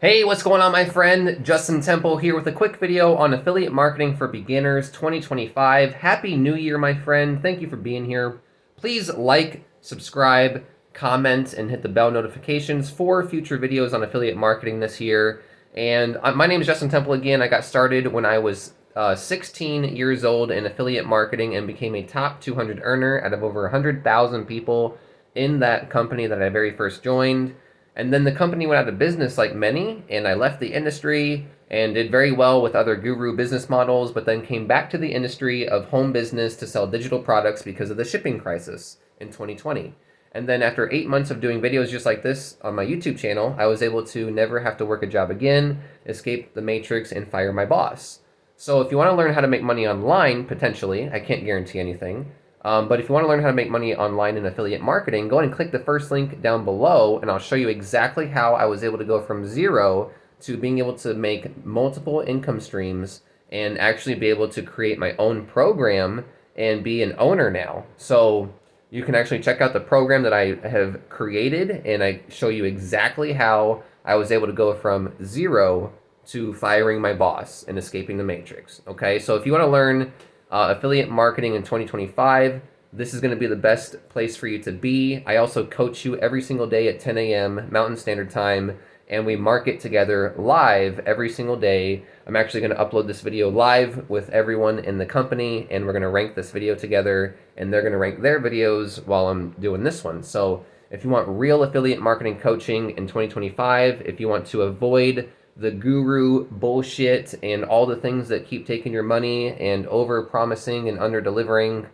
Hey, what's going on, my friend? Justin Temple here with a quick video on affiliate marketing for beginners 2025. Happy New Year, my friend. Thank you for being here. Please like, subscribe, comment, and hit the bell notifications for future videos on affiliate marketing this year. And my name is Justin Temple again. I got started when I was 16 years old in affiliate marketing and became a top 200 earner out of over 100,000 people in that company that I very first joined. And then the company went out of business like many, and I left the industry and did very well with other guru business models, but then came back to the industry of home business to sell digital products because of the shipping crisis in 2020. And then after 8 months of doing videos just like this on my YouTube channel, I was able to never have to work a job again, escape the matrix, and fire my boss. So if you want to learn how to make money online, potentially, I can't guarantee anything, but if you want to learn how to make money online in affiliate marketing, go ahead and click the first link down below, and I'll show you exactly how I was able to go from zero to being able to make multiple income streams and actually be able to create my own program and be an owner now. So you can actually check out the program that I have created, and I show you exactly how I was able to go from zero to firing my boss and escaping the matrix. Okay, so if you want to learn affiliate marketing in 2025, this is going to be the best place for you to be. I also coach you every single day at 10 a.m. Mountain Standard Time, and we market together live every single day. I'm actually going to upload this video live with everyone in the company, and we're going to rank this video together, and they're going to rank their videos while I'm doing this one. So if you want real affiliate marketing coaching in 2025, if you want to avoid the guru bullshit and all the things that keep taking your money and over promising and under delivering,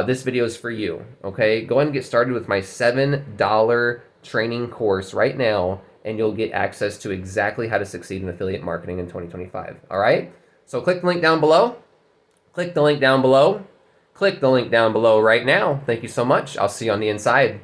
this video is for you. Okay, go ahead and get started with my $7 training course right now, and you'll get access to exactly how to succeed in affiliate marketing in 2025. All right, so click the link down below, click the link down below, click the link down below right now. Thank you so much. I'll see you on the inside.